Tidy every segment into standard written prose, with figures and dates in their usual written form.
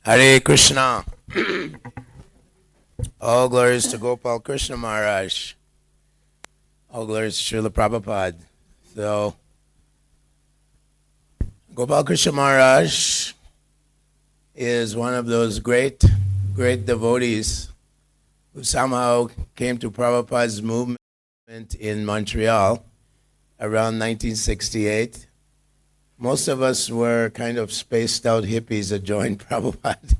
Hare Krishna. All glories to Gopal Krishna Maharaj. All glories to Srila Prabhupada. So, Gopal Krishna Maharaj is one of those great devotees who somehow came to Prabhupada's movement in Montreal around 1968. Most of us were kind of spaced out hippies that joined Prabhupada.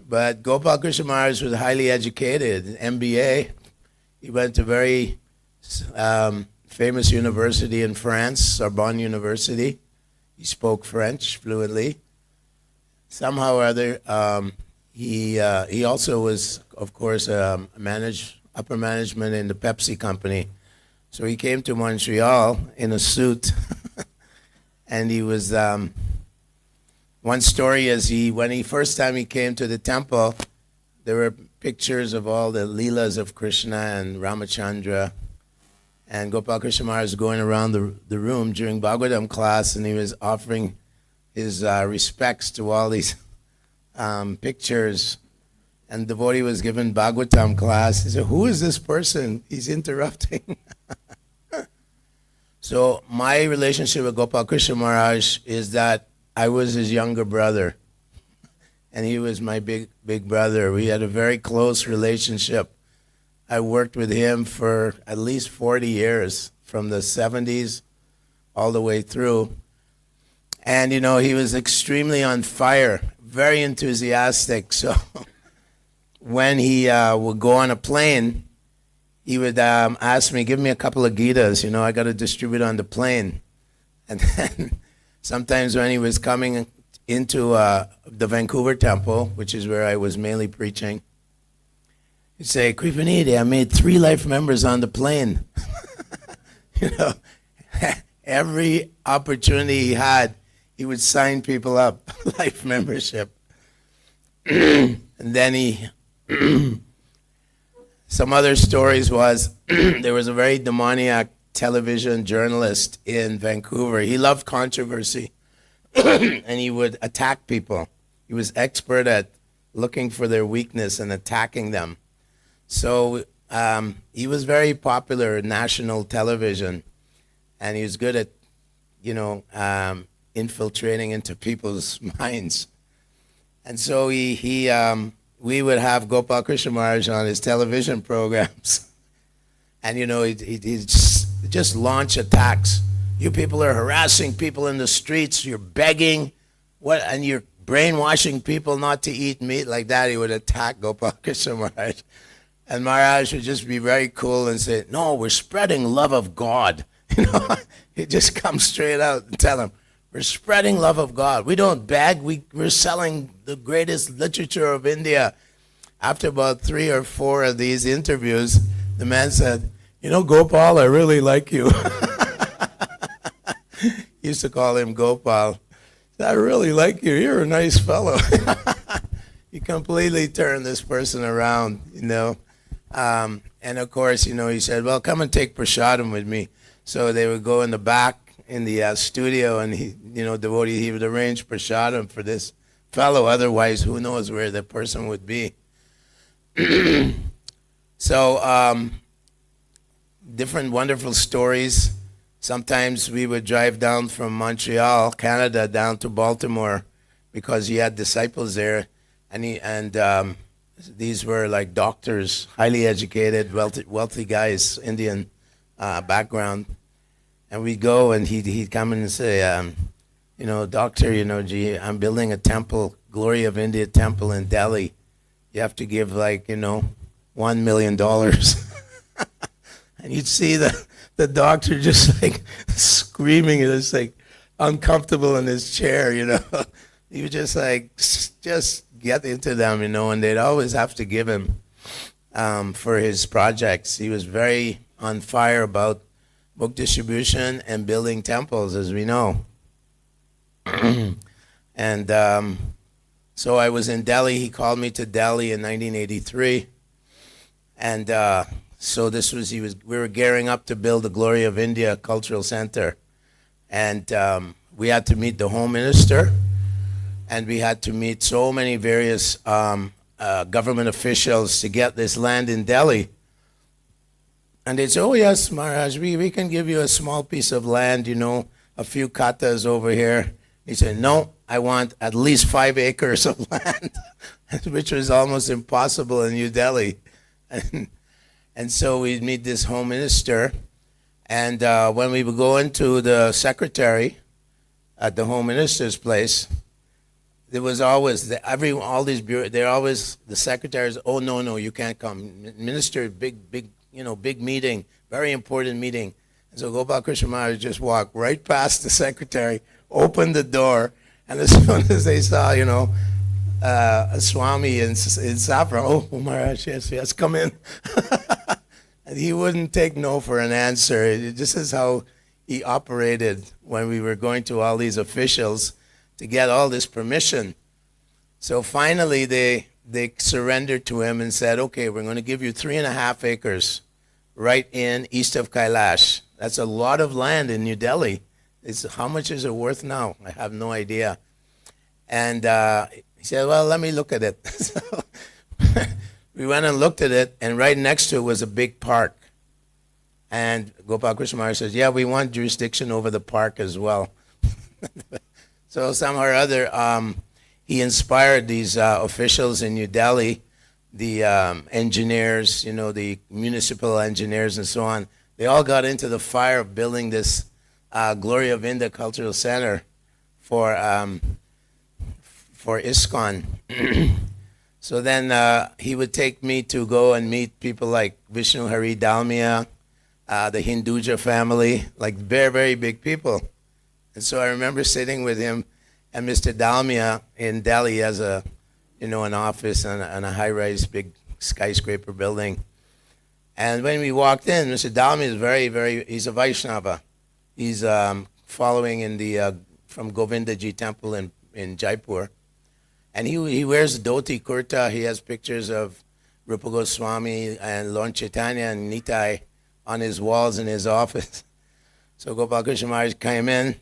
But Gopal Krishna Maharaj was highly educated, MBA. He went to very famous university in France, Sorbonne University. He spoke French fluently. Somehow or other, he also was, of course, upper management in the Pepsi company. So he came to Montreal in a suit. And he was, one story is when he first time he came to the temple, there were pictures of all the Leelas of Krishna and Ramachandra. And Gopal Krishna Maharaj was going around the room during Bhagavatam class, and he was offering his respects to all these pictures. And the devotee was given Bhagavatam class. He said, "Who is this person? He's interrupting." So my relationship with Gopal Krishna Maharaj is that I was his younger brother, and he was my big brother. We had a very close relationship. I worked with him for at least 40 years, from the 70s all the way through. And, you know, he was extremely on fire, very enthusiastic. So when he would go on a plane, he would ask me, give me a couple of Gitas, I got to distribute on the plane. And then sometimes when he was coming into the Vancouver temple, which is where I was mainly preaching, he'd say, "Kripanidhi, I made 3 life members on the plane." Every opportunity he had, he would sign people up, life membership. And then some other stories was there was a very demoniac television journalist in Vancouver. He loved controversy, and he would attack people. He was expert at looking for their weakness and attacking them. So he was very popular in national television, and he was good at, infiltrating into people's minds. And so we would have Gopal Krishna Maharaj on his television programs. And, he'd just launch attacks. You people are harassing people in the streets. You're begging. And you're brainwashing people not to eat meat. Like that, he would attack Gopal Krishna Maharaj. And Maharaj would just be very cool and say, "No, we're spreading love of God." He'd just come straight out and tell him, "We're spreading love of God. We don't beg. We're selling the greatest literature of India." After about 3 or 4 of these interviews, the man said, "Gopal, I really like you." He used to call him Gopal. "I really like you. You're a nice fellow." He completely turned this person around, And of course, he said, "Well, come and take prasadam with me." So they would go in the back in the studio, and he would arrange prasadam for this fellow. Otherwise, who knows where the person would be. So different wonderful stories. Sometimes we would drive down from Montreal, Canada, down to Baltimore because he had disciples there, and these were like doctors, highly educated, wealthy guys, Indian background. And we'd go, and he'd come in and say, "Doctor, gee, I'm building a temple, Glory of India temple in Delhi. You have to give $1 million. And you'd see the doctor just like screaming, and it's like uncomfortable in his chair, He would just get into them, and they'd always have to give him for his projects. He was very on fire about book distribution and building temples, as we know. And so I was in Delhi. He called me to Delhi in 1983. And so we were gearing up to build the Glory of India Cultural Center. And we had to meet the Home Minister. and we had to meet so many various government officials to get this land in Delhi. And they said, oh yes, Maharaj, we can give you a small piece of land, a few katas over here. He said, no, I want at least 5 acres of land, which was almost impossible in New Delhi. And so we'd meet this home minister, and when we would go into the secretary at the home minister's place, there was always the secretaries, oh no, you can't come. Minister, big meeting, very important meeting. And so Gopal Krishna Maharaj just walked right past the secretary, opened the door, and as soon as they saw, a Swami in saffron, oh Maharaj, yes, come in. And he wouldn't take no for an answer. This is how he operated when we were going to all these officials to get all this permission. So finally they surrendered to him and said, okay, we're going to give you 3.5 acres right in east of Kailash. That's a lot of land in New Delhi. How much is it worth now? I have no idea. And he said, well, let me look at it. So we went and looked at it, and right next to it was a big park. And Gopal Krishna Maharaj says, yeah, we want jurisdiction over the park as well. So somehow or other, he inspired these officials in New Delhi, the engineers, the municipal engineers and so on. They all got into the fire of building this Glory of India Cultural Center for iskcon. So then he would take me to go and meet people like Vishnu Hari Dalmia, the Hinduja family, like very, very big people. And so I remember sitting with him and Mr. Dalmia in Delhi has an office and a high-rise big skyscraper building. And when we walked in, Mr. Dalmia is very, very, he's a Vaishnava. He's following from Govindaji temple in Jaipur. And he wears a dhoti kurta. He has pictures of Rupa Goswami and Lord Chaitanya and Nitai on his walls in his office. So Gopal Krishna Maharaj came in.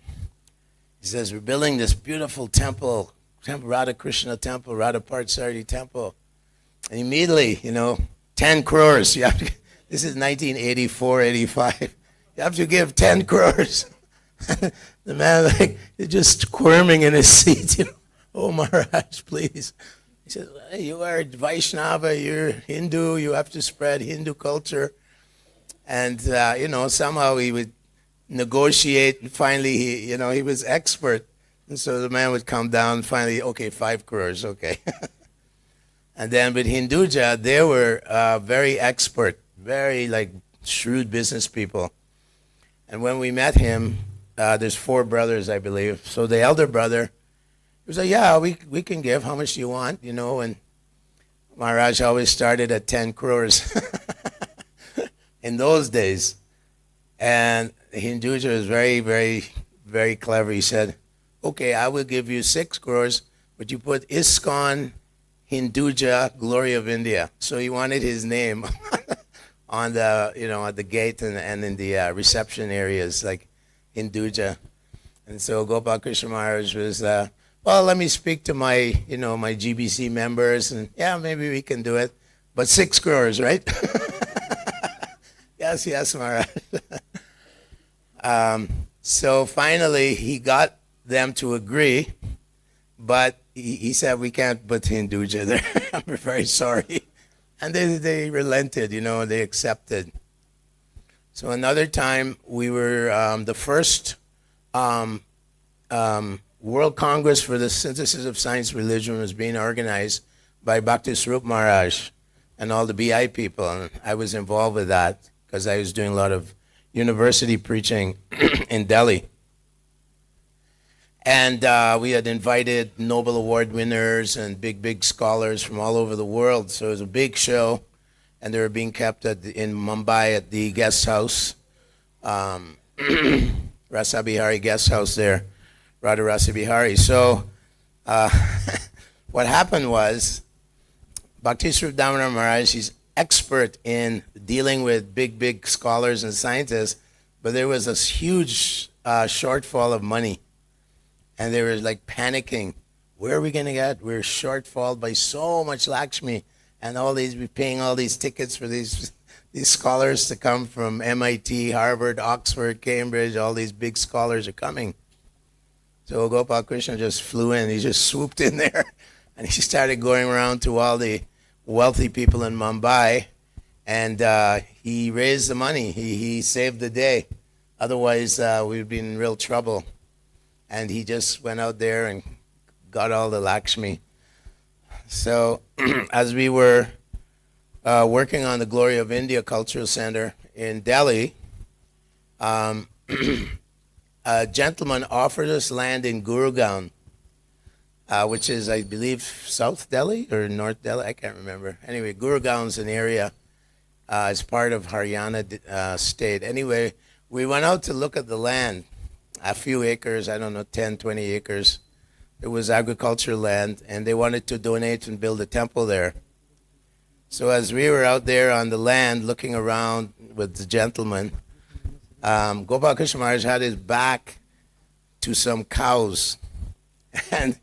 He says, we're building this beautiful temple Radha Krishna temple, Radha Parthasarthi temple. And immediately, 10 crores. This is 1984, 85. You have to give 10 crores. The man, he's just squirming in his seat. Oh, Maharaj, please. He says, hey, you are Vaishnava, you're Hindu, you have to spread Hindu culture. And, somehow he would negotiate, and finally, he was expert. And so the man would come down, finally, okay, 5 crores, okay. And then with Hinduja, they were very expert, very shrewd business people. And when we met him, there's 4 brothers, I believe. So the elder brother, he was like, yeah, we can give, how much do you want, and Maharaj always started at 10 crores in those days. And Hinduja was very, very, very clever. He said, okay, I will give you 6 crores, but you put iskcon Hinduja Glory of India. So he wanted his name on the, at the gate and in the reception areas, like Hinduja. And so Gopal Krishna Maharaj was, well, let me speak to my, my GBC members, and yeah, maybe we can do it. But 6 crores, right? Yes, Maharaj. So finally, he got them to agree, but he said, we can't put Hinduja there. I'm very sorry. And they relented, they accepted. So another time, we were the first World Congress for the Synthesis of Science Religion was being organized by Bhakti Swarup Maharaj and all the BI people. And I was involved with that because I was doing a lot of university preaching in Delhi. And we had invited Nobel Award winners and big scholars from all over the world. So it was a big show, and they were being kept in Mumbai at the guest house, Rasa Bihari guest house there, Radha Rasa Bihari. So what happened was, Bhakti Swarup Damodar Maharaj, he's expert in dealing with big scholars and scientists, but there was this huge shortfall of money. And they were panicking. where are we going to get? We're shortfall by so much Lakshmi, and we're paying all these tickets for these scholars to come from MIT, Harvard, Oxford, Cambridge. All these big scholars are coming. So Gopal Krishna just flew in. He just swooped in there, and he started going around to all the wealthy people in Mumbai, and he raised the money. He saved the day. Otherwise, we'd be in real trouble. And he just went out there and got all the Lakshmi. So as we were working on the Glory of India Cultural Center in Delhi, a gentleman offered us land in Gurugram, which is, I believe, South Delhi or North Delhi. I can't remember. Anyway, Gurugram's an area. It's part of Haryana state. Anyway, we went out to look at the land, a few acres, I don't know, 10, 20 acres. It was agricultural land, and they wanted to donate and build a temple there. So as we were out there on the land looking around with the gentleman, Gopal Krishna Maharaj had his back to some cows, and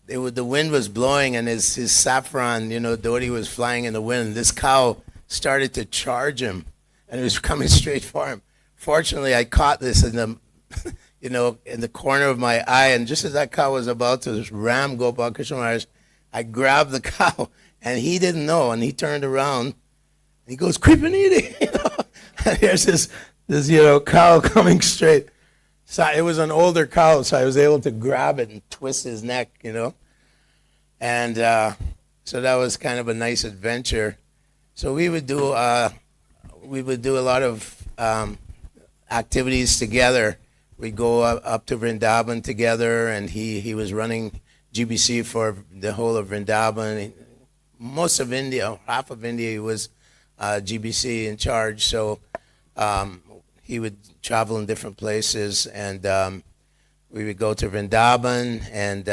the wind was blowing, and his saffron, dhoti was flying in the wind. This cow started to charge him, and it was coming straight for him. Fortunately, I caught this in the, in the corner of my eye, and just as that cow was about to ram Gopal Krishna Maharaj, I grabbed the cow, and he didn't know, and he turned around, and he goes, Kripanidhi, and here's this cow coming straight. So it was an older cow, so I was able to grab it and twist his neck, and so that was kind of a nice adventure. So we would do a lot of activities together. We'd go up to Vrindavan together, and he was running GBC for the whole of Vrindavan. Most of India, half of India, he was GBC in charge. So he would travel in different places, and we would go to Vrindavan, and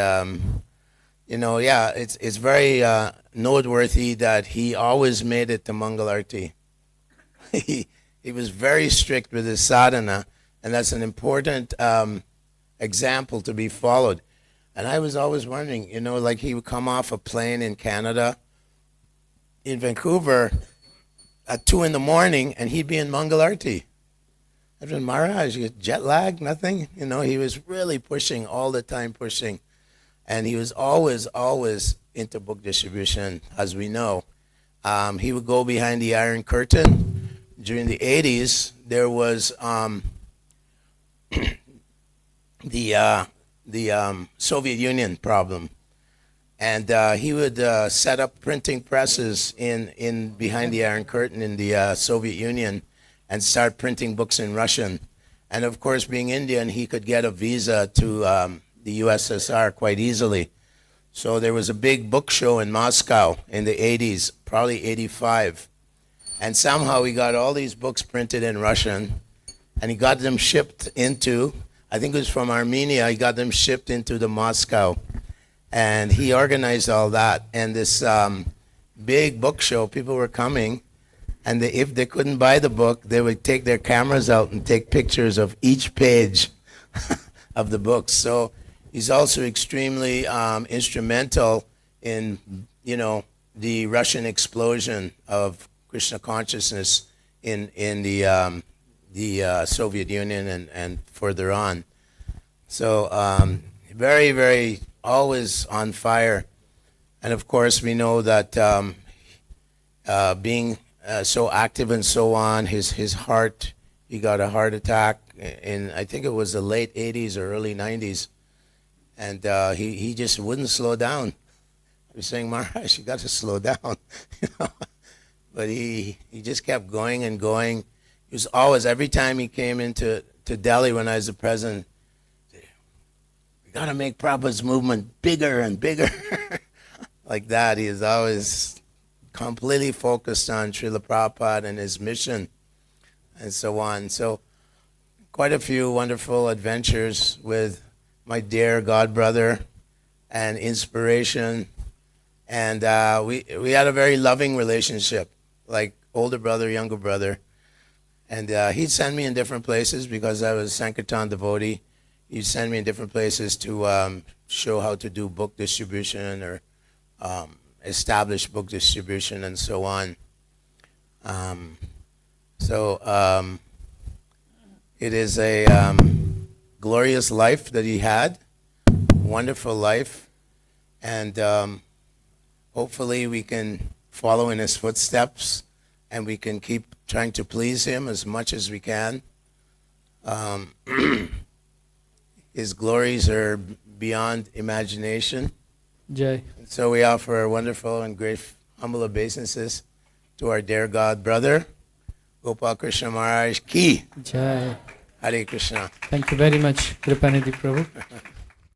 it's very noteworthy that he always made it to Mangalarti. He was very strict with his sadhana, and that's an important example to be followed. And I was always wondering, like he would come off a plane in Canada, in Vancouver, at 2 a.m, and he'd be in Mangalarti. I said, Maharaj, you jet lag, nothing? He was really pushing, all the time pushing. And he was always into book distribution, as we know. He would go behind the Iron Curtain. During the 80s, there was the Soviet Union problem. And he would set up printing presses in behind the Iron Curtain in the Soviet Union and start printing books in Russian. And of course, being Indian, he could get a visa to the USSR quite easily. So there was a big book show in Moscow in the 80s, probably 85. And somehow he got all these books printed in Russian, and he got them shipped into, I think it was from Armenia, he got them shipped into the Moscow. And he organized all that. And this big book show, people were coming, and if they couldn't buy the book, they would take their cameras out and take pictures of each page of the book. So he's also extremely instrumental in, the Russian explosion of Krishna consciousness in the Soviet Union and further on. So very, very always on fire. And of course, we know that being so active and so on, his heart, he got a heart attack in, I think it was the late 80s or early 90s. And he just wouldn't slow down. I was saying, Maharaj, you got to slow down. But he just kept going and going. He was always, every time he came into Delhi when I was the president, we got to make Prabhupada's movement bigger and bigger. Like that. He is always completely focused on Srila Prabhupada and his mission and so on. So quite a few wonderful adventures with my dear godbrother and inspiration. And we had a very loving relationship, like older brother, younger brother. And he'd send me in different places because I was Sankirtan devotee. you send me in different places to show how to do book distribution or establish book distribution and so on. It is a glorious life that he had, wonderful life, and hopefully we can follow in his footsteps and we can keep trying to please him as much as we can. His glories are beyond imagination. Jai. So we offer wonderful and great humble obeisances to our dear God brother, Gopal Krishna Maharaj Ki. Jai. Hare Krishna. Thank you very much, Kripanidhi Prabhu.